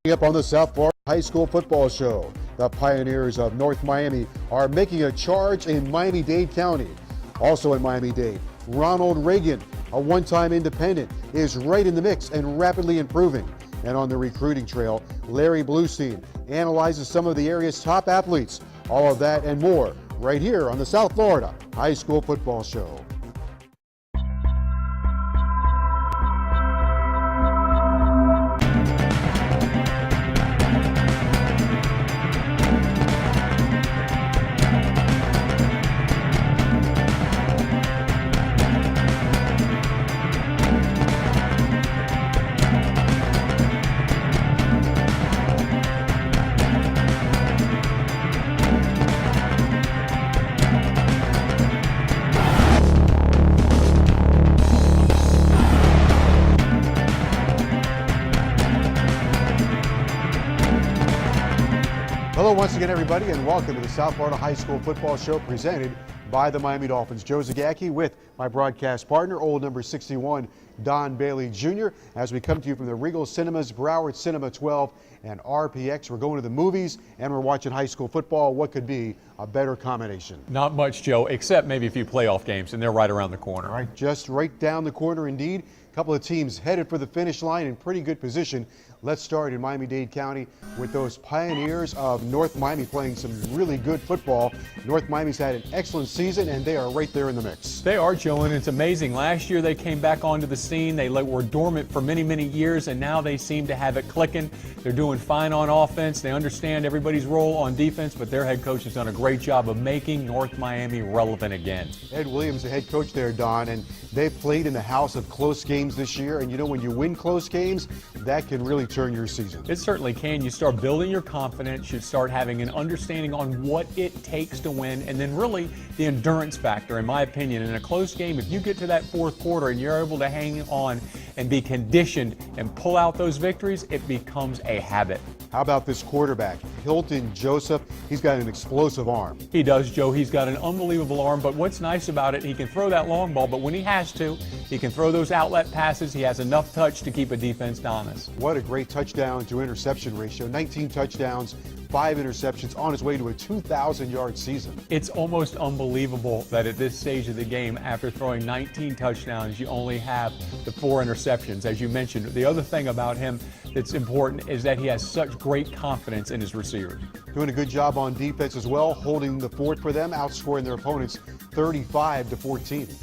Coming up on the South Florida High School Football Show, the Pioneers of North Miami are making a charge in Miami-Dade County. Also in Miami-Dade, Ronald Reagan, a one-time independent, is right in the mix and rapidly improving. And on the recruiting trail, Larry Bluestein analyzes some of the area's top athletes. All of that and more right here on the South Florida High School Football Show. Hello once again, everybody, and welcome to the South Florida High School Football Show presented by the Miami Dolphins. Joe Zagacki with my broadcast partner, old number 61, Don Bailey Jr. As we come to you from the Regal Cinemas, Broward Cinema 12, and RPX. We're going to the movies and we're watching high school football. What could be a better combination? Not much, Joe, except maybe a few playoff games, and they're right around the corner. All right, just right down the corner indeed. A couple of teams headed for the finish line in pretty good position. Let's start in Miami-Dade County with those Pioneers of North Miami playing some really good football. North Miami's had an excellent season, and they are right there in the mix. They are, Joe, and it's amazing. Last year they came back onto the scene. They were dormant for many, many years, and now they seem to have it clicking. They're doing fine on offense. They understand everybody's role on defense, but their head coach has done a great job of making North Miami relevant again. Ed Williams, the head coach there, Don, and they've played in the house of close games this year, and you know when you win close games, that can really turn your season. It certainly can. You start building your confidence, you start having an understanding on what it takes to win, and then really the endurance factor, in my opinion. In a close game, if you get to that fourth quarter and you're able to hang on and be conditioned and pull out those victories, it becomes a habit. How about this quarterback, Hilton Joseph? He's got an explosive arm. He does, Joe. He's got an unbelievable arm, but what's nice about it, he can throw that long ball, but when he has to, he can throw those outlet passes. He has enough touch to keep a defense honest. What a great touchdown to interception ratio. 19 touchdowns, 5 interceptions, on his way to a 2,000-yard season. It's almost unbelievable that at this stage of the game, after throwing 19 touchdowns, you only have the 4 interceptions. As you mentioned, the other thing about him that's important is that he has such great confidence in his receivers. Doing a good job on defense as well, holding the fort for them, outscoring their opponents 35-14.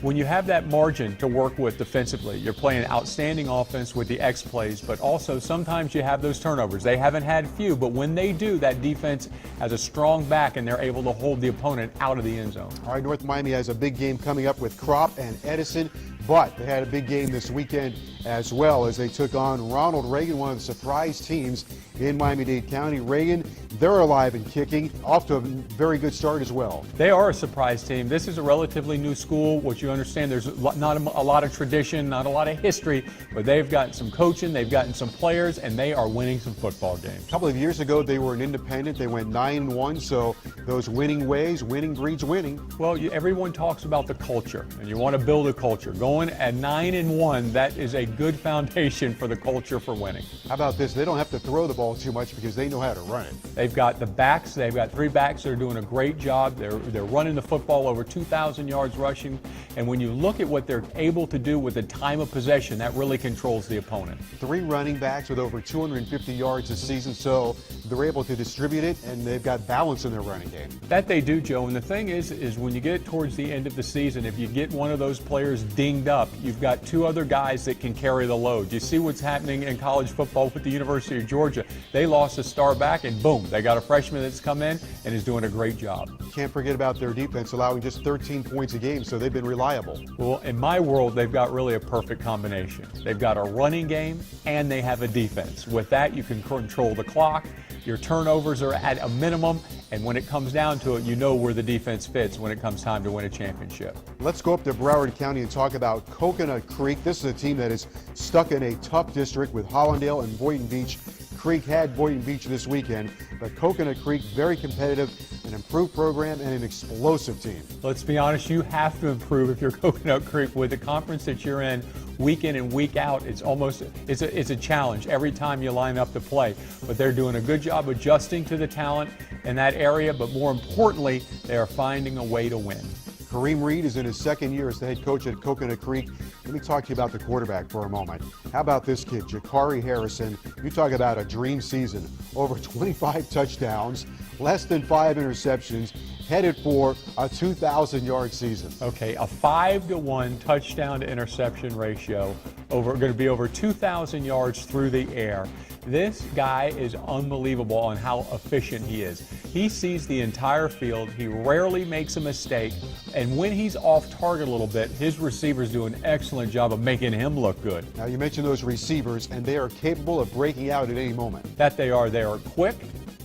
When you have that margin to work with defensively, you're playing outstanding offense with the X plays, but also sometimes you have those turnovers. They haven't had few, but when they do, that defense has a strong back and they're able to hold the opponent out of the end zone. All right, North Miami has a big game coming up with Crop and Edison, but they had a big game this weekend as well as they took on Ronald Reagan, one of the surprise teams in Miami-Dade County. Reagan, they're alive and kicking, off to a very good start as well. They are a surprise team. This is a relatively new school. What you understand, there's not a lot of tradition, not a lot of history, but they've gotten some coaching, they've gotten some players, and they are winning some football games. A couple of years ago, they were an independent. They went 9-1, so those winning ways, winning breeds winning. Well, everyone talks about the culture, and you want to build a culture. Going at 9-1, that is a good foundation for the culture for winning. How about this? They don't have to throw the ball too much because they know how to run it. They've got the backs. They've got 3 backs that are doing a great job. They're running the football over 2,000 yards rushing. And when you look at what they're able to do with the time of possession, that really controls the opponent. 3 running backs with over 250 yards this season, so they're able to distribute it, and they've got balance in their running game. That they do, Joe. And the thing is when you get towards the end of the season, if you get one of those players dinged up, you've got 2 other guys that can carry the load. You see what's happening in college football with the University of Georgia. They lost a star back, and boom, they got a freshman that's come in and is doing a great job. Can't forget about their defense, allowing just 13 points a game, so they've been reliable. Well, in my world, they've got really a perfect combination. They've got a running game, and they have a defense. With that, you can control the clock. Your turnovers are at a minimum, and when it comes down to it, you know where the defense fits when it comes time to win a championship. Let's go up to Broward County and talk about Coconut Creek. This is a team that is stuck in a tough district with Hollandale and Boynton Beach. Creek had Boynton Beach this weekend, but Coconut Creek very competitive, an an improved program, and an explosive team. Let's be honest, you have to improve if you're Coconut Creek. With the conference that you're in, week in and week out, it's a challenge every time you line up to play. But they're doing a good job adjusting to the talent in that area, but more importantly, they are finding a way to win. Kareem Reed is in his second year as the head coach at Coconut Creek. Let me talk to you about the quarterback for a moment. How about this kid, Jakari Harrison? You talk about a dream season. Over 25 touchdowns, less than 5 interceptions, headed for a 2,000-yard season. Okay, a 5-to-1 touchdown to interception ratio, going to be over 2,000 yards through the air. This guy is unbelievable on how efficient he is. He sees the entire field. He rarely makes a mistake. And when he's off target a little bit, his receivers do an excellent job of making him look good. Now, you mentioned those receivers, and they are capable of breaking out at any moment. That they are. They are quick,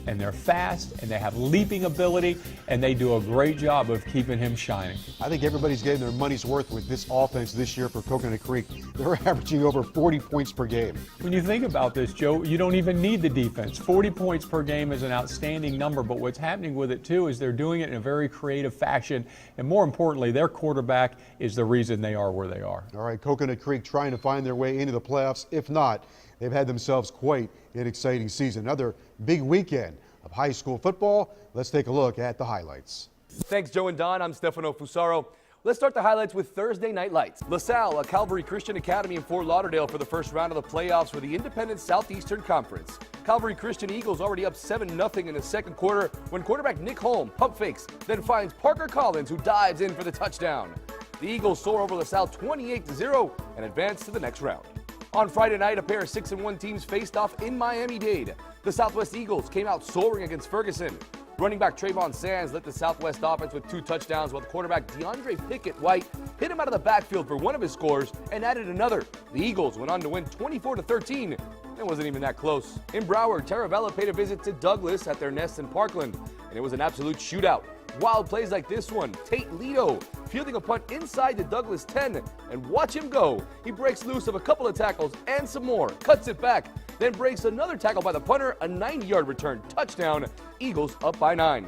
and they're fast, and they have leaping ability, and they do a great job of keeping him shining. I think everybody's getting their money's worth with this offense this year for Coconut Creek. They're averaging over 40 points per game. When you think about this, Joe, you don't even need the defense. 40 points per game is an outstanding number, but what's happening with it, too, is they're doing it in a very creative fashion, and more importantly, their quarterback is the reason they are where they are. All right, Coconut Creek trying to find their way into the playoffs. If not, they've had themselves quite an exciting season. Another big weekend of high school football. Let's take a look at the highlights. Thanks, Joe and Don. I'm Stefano Fusaro. Let's start the highlights with Thursday Night Lights. LaSalle, a Calvary Christian Academy in Fort Lauderdale for the first round of the playoffs for the Independent Southeastern Conference. Calvary Christian Eagles already up 7-0 in the second quarter when quarterback Nick Holm pump fakes, then finds Parker Collins, who dives in for the touchdown. The Eagles soar over LaSalle 28-0 and advance to the next round. On Friday night, a pair of 6-1 teams faced off in Miami-Dade. The Southwest Eagles came out soaring against Ferguson. Running back Trayvon Sands led the Southwest offense with 2 touchdowns, while the quarterback DeAndre Pickett-White hit him out of the backfield for one of his scores and added another. The Eagles went on to win 24-13. It wasn't even that close. In Broward, Taravella paid a visit to Douglas at their nest in Parkland, and it was an absolute shootout. Wild plays like this one. Tate Leto fielding a punt inside the Douglas 10, and watch him go. He breaks loose of a couple of tackles and some more, cuts it back, then breaks another tackle by the punter, a 90-yard return touchdown. Eagles up by 9.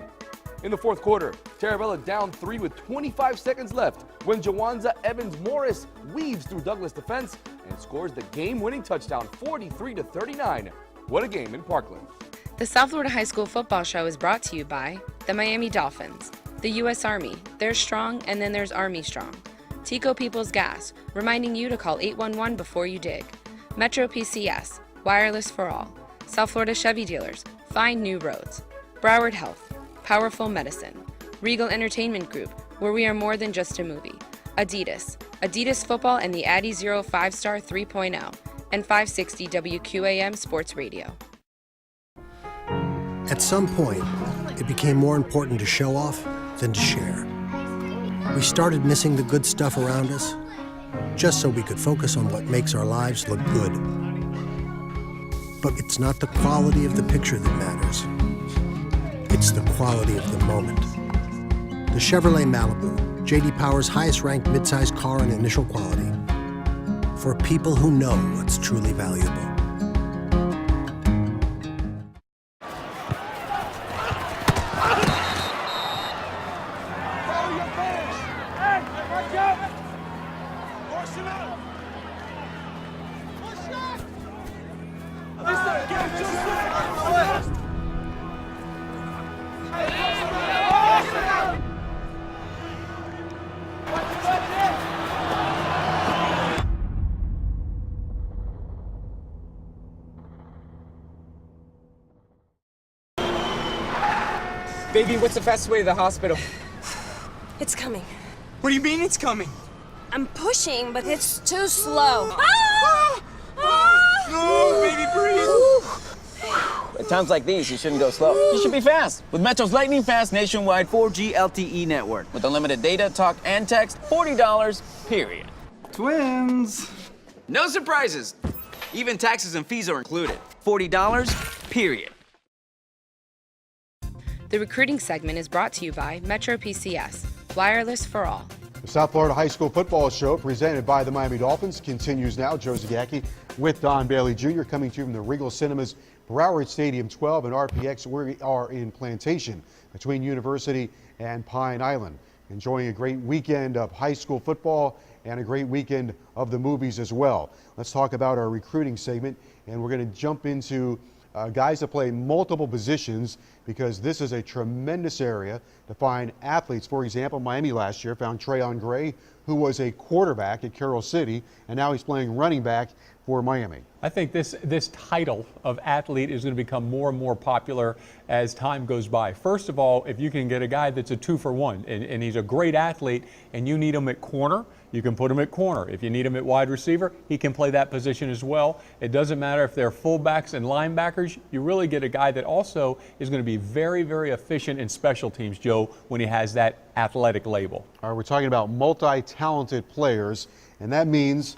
In the fourth quarter, Taravella down 3 with 25 seconds left when Jawanza Evans-Morris weaves through Douglas defense and scores the game-winning touchdown, 43-39. What a game in Parkland. The South Florida High School Football Show is brought to you by the Miami Dolphins, the U.S. Army. There's strong, and then there's Army Strong. Tico People's Gas, reminding you to call 811 before you dig. Metro PCS, wireless for all. South Florida Chevy dealers, find new roads. Broward Health, powerful medicine. Regal Entertainment Group, where we are more than just a movie. Adidas, Adidas Football and the Addy Zero 5-Star 3.0, and 560 WQAM Sports Radio. At some point, it became more important to show off than to share. We started missing the good stuff around us, just so we could focus on what makes our lives look good. But it's not the quality of the picture that matters. It's the quality of the moment. The Chevrolet Malibu, J.D. Power's highest-ranked midsize car in initial quality, for people who know what's truly valuable. Baby, what's the fastest way to the hospital? It's coming. What do you mean it's coming? I'm pushing, but it's too slow. No, baby, breathe. At times like these, you shouldn't go slow. You should be fast. With Metro's lightning fast nationwide 4G LTE network. With unlimited data, talk, and text, $40, period. Twins. No surprises. Even taxes and fees are included. $40, period. The recruiting segment is brought to you by Metro PCS, wireless for all. The South Florida High School Football Show, presented by the Miami Dolphins, continues now. Joe Zagacki with Don Bailey Jr. coming to you from the Regal Cinemas, Broward Stadium 12 and RPX. We are in Plantation between University and Pine Island, enjoying a great weekend of high school football and a great weekend of the movies as well. Let's talk about our recruiting segment, and we're going to jump into guys that play multiple positions, because this is a tremendous area to find athletes. For example, Miami last year found Trayon Gray, who was a quarterback at Carroll City, and now he's playing running back for Miami. I think this title of athlete is going to become more and more popular as time goes by. First of all, if you can get a guy that's a 2-for-1 and he's a great athlete and you need him at corner, you can put him at corner. If you need him at wide receiver, he can play that position as well. It doesn't matter if they're fullbacks and linebackers. You really get a guy that also is going to be very, very efficient in special teams, Joe, when he has that athletic label. All right, we're talking about multi-talented players, and that means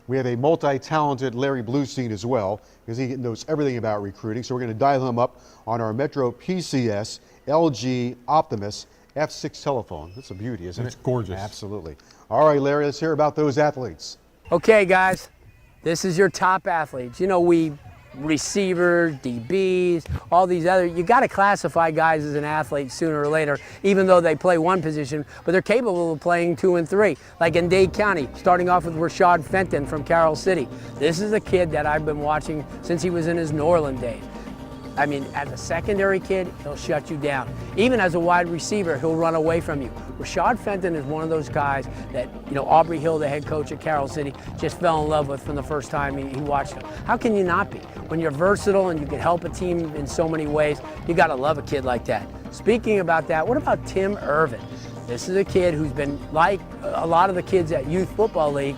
we have a multi-talented Larry Bluestein as well, because he knows everything about recruiting. So we're going to dial him up on our Metro PCS LG Optimus F6 telephone. That's a beauty, isn't it? It's gorgeous. Absolutely. All right, Larry, let's hear about those athletes. Okay, guys, this is your top athletes. You know, we receivers, DBs, all these other, you got to classify guys as an athlete sooner or later, even though they play one position, but they're capable of playing 2 and 3. Like in Dade County, starting off with Rashad Fenton from Carroll City. This is a kid that I've been watching since he was in his Norland days. I mean, as a secondary kid, he'll shut you down. Even as a wide receiver, he'll run away from you. Rashad Fenton is one of those guys that, you know, Aubrey Hill, the head coach at Carroll City, just fell in love with from the first time he watched him. How can you not be? When you're versatile and you can help a team in so many ways, you got to love a kid like that. Speaking about that, what about Tim Irvin? This is a kid who's been like a lot of the kids at Youth Football League.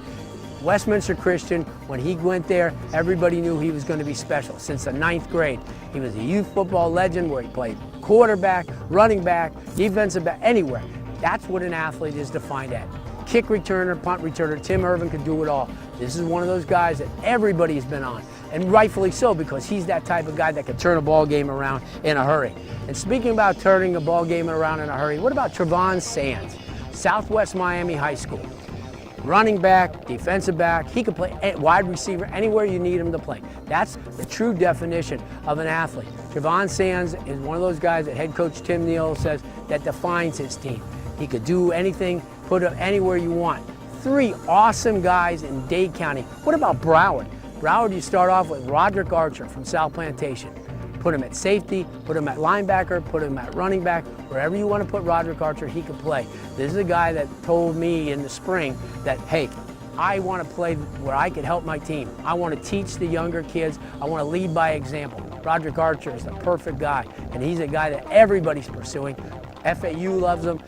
Westminster Christian, when he went there, everybody knew he was going to be special. Since the 9th grade, he was a youth football legend where he played quarterback, running back, defensive back, anywhere. That's what an athlete is defined at. Kick returner, punt returner, Tim Irvin could do it all. This is one of those guys that everybody's been on, and rightfully so, because he's that type of guy that can turn a ball game around in a hurry. And speaking about turning a ball game around in a hurry, what about Trevon Sands, Southwest Miami High School? Running back, defensive back, he can play wide receiver anywhere you need him to play. That's the true definition of an athlete. Trevon Sands is one of those guys that head coach Tim Neal says that defines his team. He could do anything, put him anywhere you want. 3 awesome guys in Dade County. What about Broward? Broward, you start off with Roderick Archer from South Plantation. Put him at safety, put him at linebacker, put him at running back. Wherever you want to put Roderick Archer, he could play. This is a guy that told me in the spring that, hey, I want to play where I could help my team. I want to teach the younger kids. I want to lead by example. Roderick Archer is the perfect guy, and he's a guy that everybody's pursuing. FAU loves him.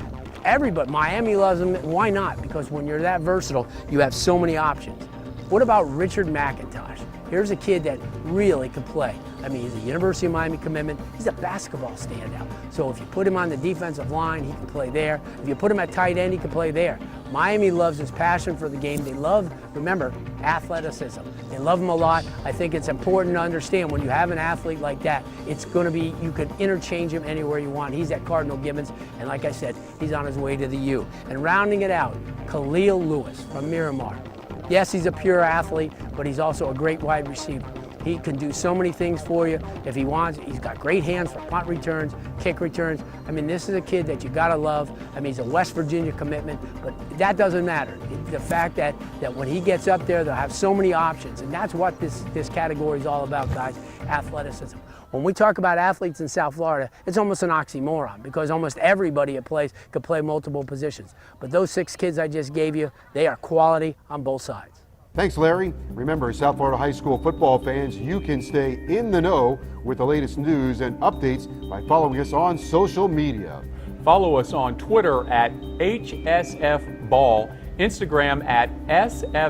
Everybody, Miami loves him. Why not? Because when you're that versatile, you have so many options. What about Richard McIntosh? Here's a kid that really could play. I mean, he's a University of Miami commitment. He's a basketball standout. So if you put him on the defensive line, he can play there. If you put him at tight end, he can play there. Miami loves his passion for the game. They love, remember, athleticism. They love him a lot. I think it's important to understand when you have an athlete like that, it's going to be, you could interchange him anywhere you want. He's at Cardinal Gibbons, and like I said, he's on his way to the U. And rounding it out, Khalil Lewis from Miramar. Yes, he's a pure athlete, but he's also a great wide receiver. He can do so many things for you if he wants. He's got great hands for punt returns, kick returns. I mean, this is a kid that you gotta love. I mean, he's a West Virginia commitment, but that doesn't matter. The fact that when he gets up there, they'll have so many options, and that's what this category is all about, guys, athleticism. When we talk about athletes in South Florida, it's almost an oxymoron because almost everybody that plays could play multiple positions. But those 6 kids I just gave you, they are quality on both sides. Thanks, Larry. Remember, South Florida high school football fans, you can stay in the know with the latest news and updates by following us on social media. Follow us on Twitter at HSFBall, Instagram at SFHSFS,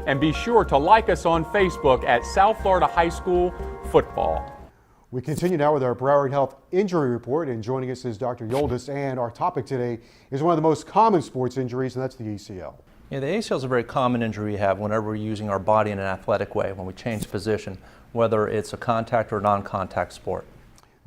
and be sure to like us on Facebook at South Florida High School Football. We continue now with our Broward Health Injury Report, and joining us is Dr. Yoldis, and our topic today is one of the most common sports injuries, and that's the ACL. Yeah, the ACL is a very common injury we have whenever we're using our body in an athletic way, when we change position, whether it's a contact or non-contact sport.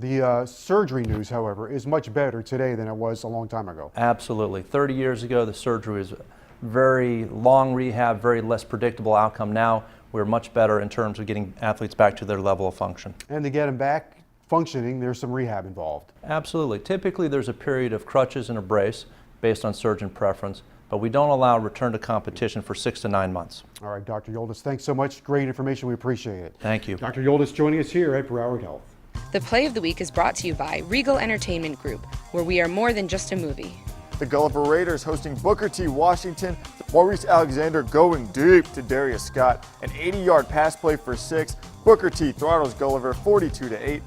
The surgery news, however, is much better today than it was a long time ago. Absolutely. 30 years ago, the surgery was very long rehab, very less predictable outcome. Now we're much better in terms of getting athletes back to their level of function. And to get them back functioning, there's some rehab involved. Absolutely. Typically, there's a period of crutches and a brace based on surgeon preference, but we don't allow return to competition for 6 to 9 months. All right, Dr. Yoldis, thanks so much. Great information. We appreciate it. Thank you. Dr. Yoldis joining us here at Broward Health. The Play of the Week is brought to you by Regal Entertainment Group, where we are more than just a movie. The Gulliver Raiders hosting Booker T. Washington. Maurice Alexander going deep to Darius Scott. An 80-yard pass play for 6. Booker T. throttles Gulliver 42-8.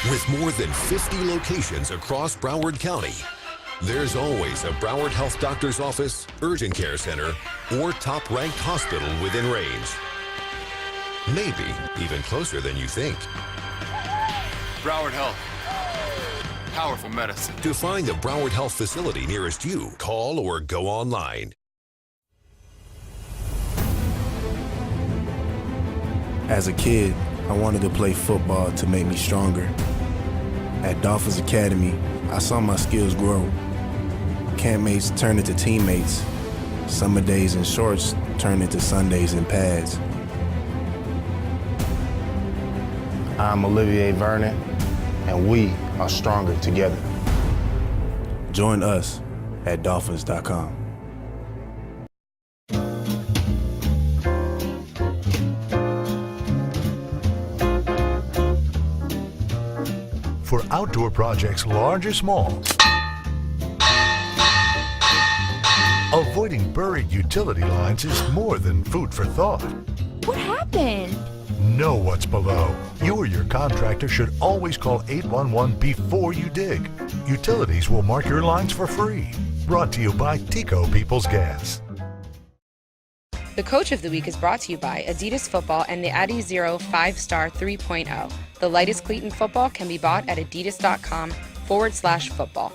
With more than 50 locations across Broward County, there's always a Broward Health doctor's office, urgent care center, or top-ranked hospital within range. Maybe even closer than you think. Broward Health. Powerful medicine. To find the Broward Health facility nearest you, call or go online. As a kid, I wanted to play football to make me stronger. At Dolphins Academy, I saw my skills grow. Campmates turned into teammates. Summer days in shorts turned into Sundays in pads. I'm Olivier Vernon, and we are stronger together. Join us at Dolphins.com. For outdoor projects large or small, avoiding buried utility lines is more than food for thought. What happened? Know what's below. You or your contractor should always call 811 before you dig. Utilities will mark your lines for free. Brought to you by Tico Peoples Gas. The Coach of the Week is brought to you by Adidas Football and the Adizero 5-Star 3.0. The lightest cleat in football can be bought at adidas.com/football.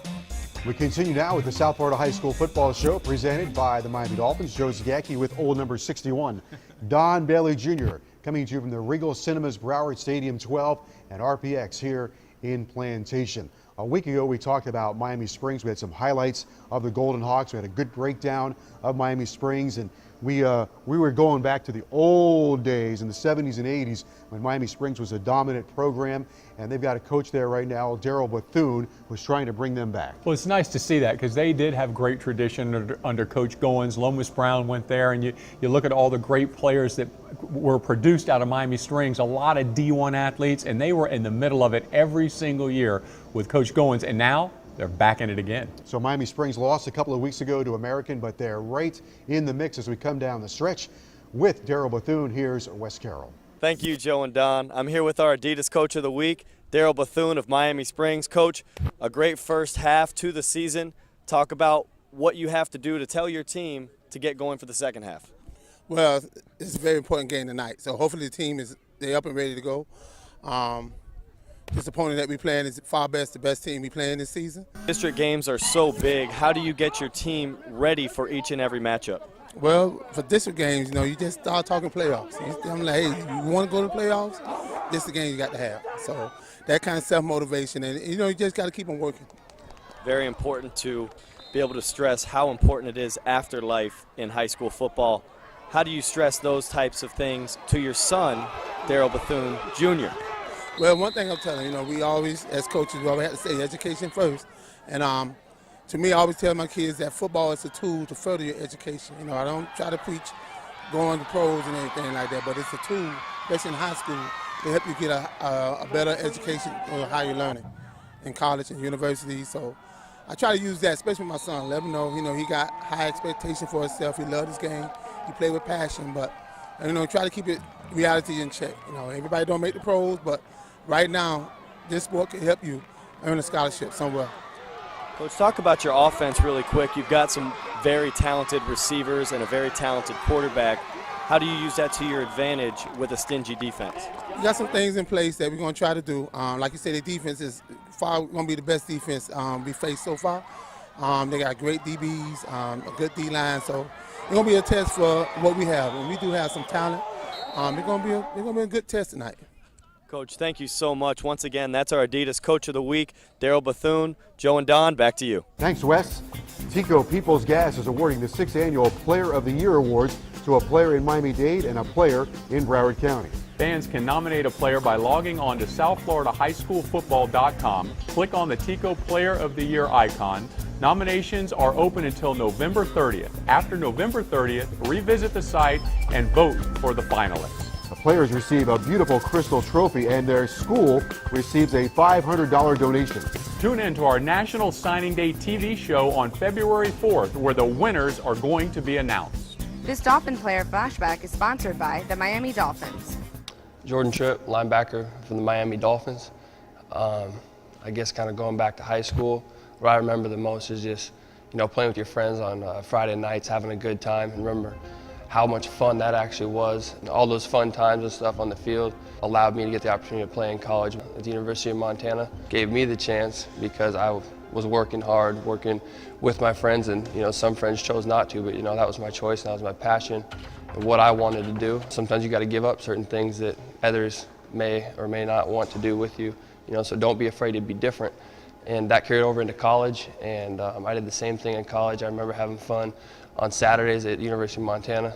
We continue now with the South Florida High School Football Show presented by the Miami Dolphins. Joe Zagacki with old number 61, Don Bailey Jr. coming to you from the Regal Cinemas Broward Stadium 12 and RPX here in Plantation. A week ago, we talked about Miami Springs. We had some highlights of the Golden Hawks. We had a good breakdown of Miami Springs, and we were going back to the old days in the 70s and 80s when Miami Springs was a dominant program, and they've got a coach there right now, Daryl Bethune, who's trying to bring them back. Well, it's nice to see that because they did have great tradition under Coach Goins. Lomas Brown went there, and you look at all the great players that were produced out of Miami Springs, a lot of D1 athletes, and they were in the middle of it every single year with Coach Goins, and now they're back in it again. So Miami Springs lost a couple of weeks ago to American, but they're right in the mix as we come down the stretch. With Daryl Bethune, here's Wes Carroll. Thank you, Joe and Don. I'm here with our Adidas Coach of the Week, Daryl Bethune of Miami Springs. Coach, a great first half to the season. Talk about what you have to do to tell your team to get going for the second half. Well, it's a very important game tonight, so hopefully the team they're up and ready to go. This opponent that we playing is far the best team we playing this season. District games are so big. How do you get your team ready for each and every matchup? Well, for district games, you just start talking playoffs. I'm like, hey, you want to go to the playoffs? This is the game you got to have. So that kind of self-motivation, and you just got to keep on working. Very important to be able to stress how important it is after life in high school football. How do you stress those types of things to your son, Daryl Bethune Jr.? Well, one thing I'm telling you, we always, as coaches, we always have to say education first. And to me, I always tell my kids that football is a tool to further your education. I don't try to preach going to pros and anything like that, but it's a tool, especially in high school, to help you get a better education or higher learning in college and university. So I try to use that, especially with my son. Let him know, he got high expectation for himself. He loved his game. He played with passion, but try to keep it reality in check. Everybody don't make the pros, but right now, this sport can help you earn a scholarship somewhere. Coach, talk about your offense really quick. You've got some very talented receivers and a very talented quarterback. How do you use that to your advantage with a stingy defense? We got some things in place that we're going to try to do. Like you said, the defense is far going to be the best defense we faced so far. They got great DBs, a good D-line, so it's going to be a test for what we have. And we do have some talent. It's going to be a good test tonight. Coach, thank you so much. Once again, that's our Adidas Coach of the Week, Daryl Bethune. Joe and Don, back to you. Thanks, Wes. Tico Peoples Gas is awarding the 6th Annual Player of the Year Awards to a player in Miami-Dade and a player in Broward County. Fans can nominate a player by logging on to SouthFloridaHighSchoolFootball.com, click on the Tico Player of the Year icon. Nominations are open until November 30th. After November 30th, revisit the site and vote for the finalists. The players receive a beautiful crystal trophy and their school receives a $500 donation. Tune in to our National Signing Day TV show on February 4th, where the winners are going to be announced. This Dolphin Player Flashback is sponsored by the Miami Dolphins. Jordan Tripp, linebacker from the Miami Dolphins. I guess kind of going back to high school, what I remember the most is just, playing with your friends on Friday nights, having a good time, and remember how much fun that actually was. And all those fun times and stuff on the field allowed me to get the opportunity to play in college at the University of Montana. Gave me the chance because I was working hard, working with my friends, and some friends chose not to, but that was my choice and that was my passion and what I wanted to do. Sometimes you got to give up certain things that others may or may not want to do with you, so don't be afraid to be different. And that carried over into college, and I did the same thing in college. I remember having fun on Saturdays at University of Montana,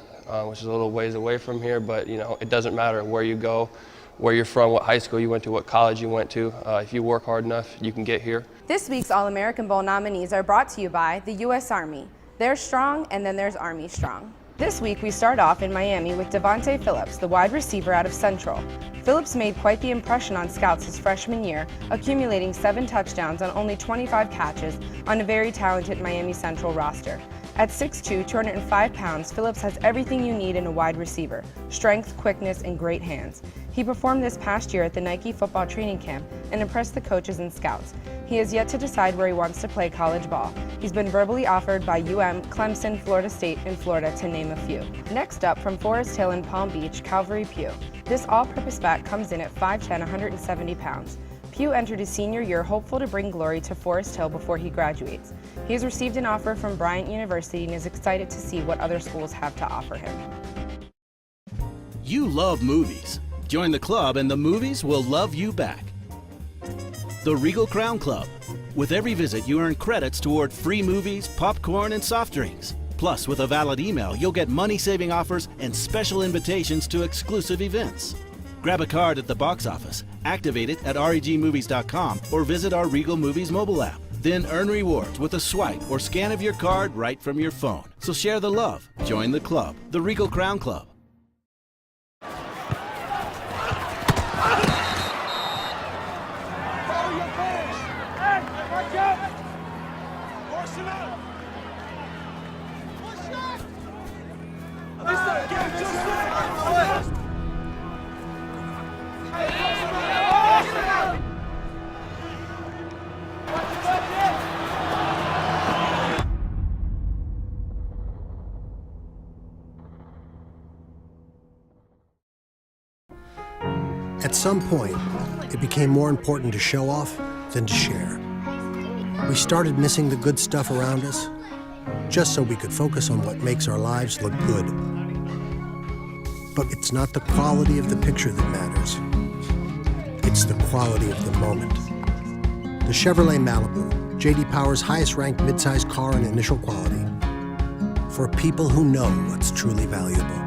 which is a little ways away from here, but it doesn't matter where you go, where you're from, what high school you went to, what college you went to. If you work hard enough, you can get here. This week's All-American Bowl nominees are brought to you by the U.S. Army. They're strong, and then there's Army strong. This week we start off in Miami with Devontae Phillips, the wide receiver out of Central. Phillips made quite the impression on scouts his freshman year, accumulating 7 touchdowns on only 25 catches on a very talented Miami Central roster. At 6'2", 205 pounds, Phillips has everything you need in a wide receiver: strength, quickness, and great hands. He performed this past year at the Nike football training camp and impressed the coaches and scouts. He has yet to decide where he wants to play college ball. He's been verbally offered by UM, Clemson, Florida State, and Florida, to name a few. Next up, from Forest Hill in Palm Beach, Calvary Pugh. This all-purpose back comes in at 5'10", 170 pounds. Pugh entered his senior year hopeful to bring glory to Forest Hill before he graduates. He has received an offer from Bryant University and is excited to see what other schools have to offer him. You love movies. Join the club and the movies will love you back. The Regal Crown Club. With every visit, you earn credits toward free movies, popcorn, and soft drinks. Plus, with a valid email, you'll get money-saving offers and special invitations to exclusive events. Grab a card at the box office, activate it at regmovies.com, or visit our Regal Movies mobile app. Then earn rewards with a swipe or scan of your card right from your phone. So share the love. Join the club, the Regal Crown Club. At some point, it became more important to show off than to share. We started missing the good stuff around us, just so we could focus on what makes our lives look good. But it's not the quality of the picture that matters. It's the quality of the moment. The Chevrolet Malibu, J.D. Power's highest-ranked midsize car in initial quality, for people who know what's truly valuable.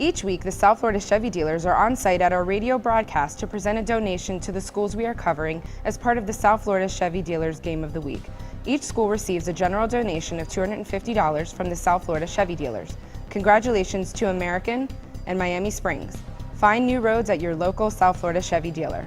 Each week, the South Florida Chevy dealers are on site at our radio broadcast to present a donation to the schools we are covering as part of the South Florida Chevy Dealers Game of the Week. Each school receives a general donation of $250 from the South Florida Chevy dealers. Congratulations to American and Miami Springs. Find new roads at your local South Florida Chevy dealer.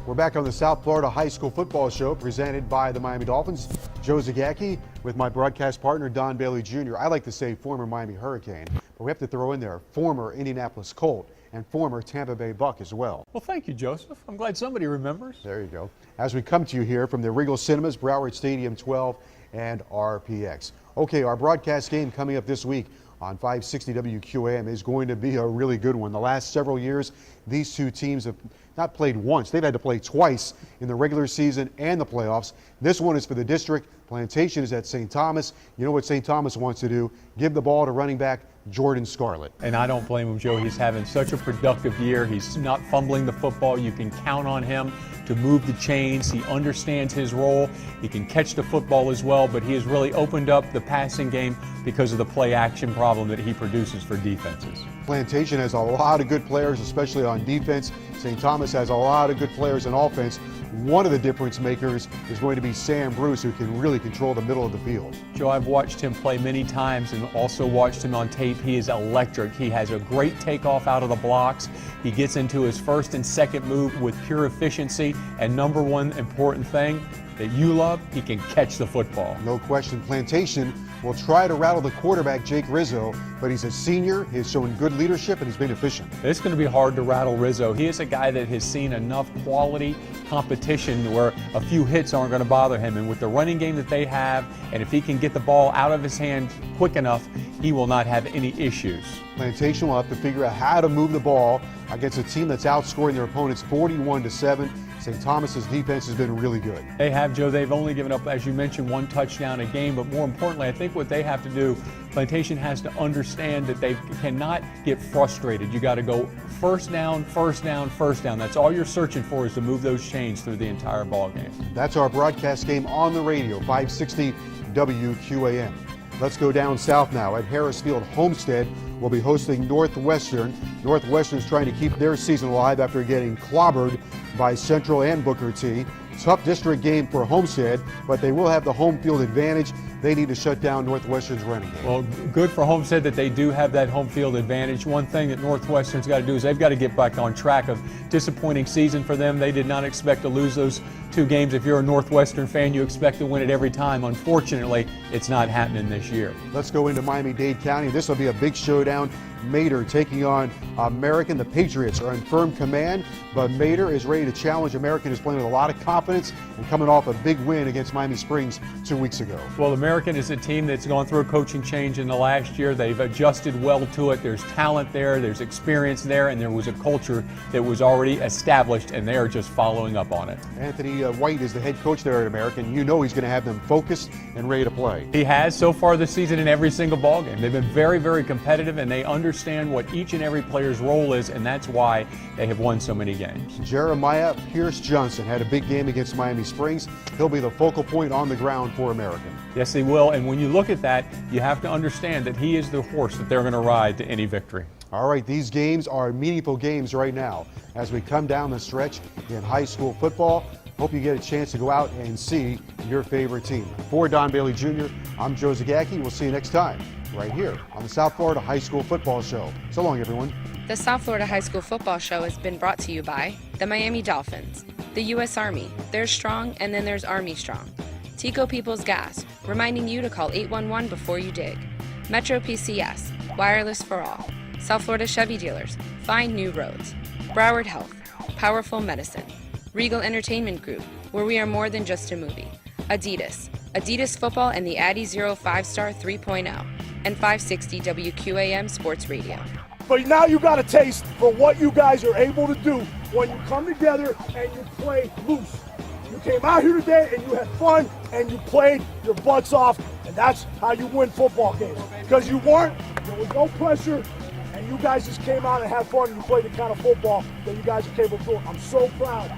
We're back on the South Florida High School Football Show presented by the Miami Dolphins. Joe Zagacki with my broadcast partner Don Bailey Jr. I like to say former Miami Hurricane, but we have to throw in there former Indianapolis Colt and former Tampa Bay Buck as well. Well, thank you, Joseph. I'm glad somebody remembers. There you go. As we come to you here from the Regal Cinemas, Broward Stadium 12 and RPX. Okay, our broadcast game coming up this week on 560 WQAM is going to be a really good one. The last several years, these two teams have not played once. They've had to play twice in the regular season and the playoffs. This one is for the district. Plantation is at St. Thomas. You know what St. Thomas wants to do? Give the ball to running back Jordan Scarlett. And I don't blame him, Joe. He's having such a productive year. He's not fumbling the football. You can count on him to move the chains. He understands his role. He can catch the football as well, but he has really opened up the passing game because of the play action problem that he produces for defenses. Plantation has a lot of good players, especially on defense. St. Thomas has a lot of good players on offense. One of the difference makers is going to be Sam Bruce, who can really control the middle of the field. Joe, I've watched him play many times and also watched him on tape. He is electric. He has a great takeoff out of the blocks. He gets into his first and second move with pure efficiency. And number one important thing that you love, he can catch the football. No question. Plantation will try to rattle the quarterback, Jake Rizzo, but he's a senior. He's shown good leadership and he's been efficient. It's going to be hard to rattle Rizzo. He is a guy that has seen enough quality competition where a few hits aren't going to bother him. And with the running game that they have, and if he can get the ball out of his hand quick enough, he will not have any issues. Plantation will have to figure out how to move the ball against a team that's outscoring their opponents 41-7. St. Thomas's defense has been really good. They have, Joe. They've only given up, as you mentioned, one touchdown a game. But more importantly, I think what they have to do, Plantation has to understand that they cannot get frustrated. You got to go first down, first down, first down. That's all you're searching for, is to move those chains through the entire ball game. That's our broadcast game on the radio, 560 WQAM. Let's go down south now. At Harris Field, Homestead will be hosting Northwestern. Northwestern's trying to keep their season alive after getting clobbered by Central and Booker T. Tough district game for Homestead, but they will have the home field advantage. They need to shut down Northwestern's running game. Well, good for Homestead that they do have that home field advantage. One thing that Northwestern's got to do is they've got to get back on track. Of disappointing season for them. They did not expect to lose those two games. If you're a Northwestern fan, you expect to win it every time. Unfortunately, it's not happening this year. Let's go into Miami-Dade County. This will be a big showdown. Mater taking on American. The Patriots are in firm command, but Mater is ready to challenge American, who's playing with a lot of confidence and coming off a big win against Miami Springs 2 weeks ago. Well, American is a team that's gone through a coaching change in the last year. They've adjusted well to it. There's talent there, there's experience there, and there was a culture that was already established, and they are just following up on it. Anthony White is the head coach there at American. You know he's going to have them focused and ready to play. He has so far this season in every single ball game. They've been very, very competitive, and they understand what each and every player's role is, and that's why they have won so many games. Jeremiah Pierce Johnson had a big game against Miami Springs. He'll be the focal point on the ground for American. Yes, he will, and when you look at that, you have to understand that he is the horse that they're going to ride to any victory. All right, these games are meaningful games right now as we come down the stretch in high school football. Hope you get a chance to go out and see your favorite team. For Don Bailey Jr., I'm Joe Zagacki. We'll see you next time right here on the South Florida High School Football Show. So long, everyone. The South Florida High School Football Show has been brought to you by the Miami Dolphins, the U.S. Army. There's strong, and then there's Army strong. Tico People's Gas, reminding you to call 811 before you dig. Metro PCS, wireless for all. South Florida Chevy dealers, find new roads. Broward Health, powerful medicine. Regal Entertainment Group, where we are more than just a movie. Adidas Football and the Addy Zero 5-Star 3.0. And 560 WQAM Sports Radio. But now you got a taste for what you guys are able to do when you come together and you play loose. You came out here today and you had fun and you played your butts off, and that's how you win football games. Because there was no pressure, and you guys just came out and had fun and you played the kind of football that you guys are capable of doing. I'm so proud.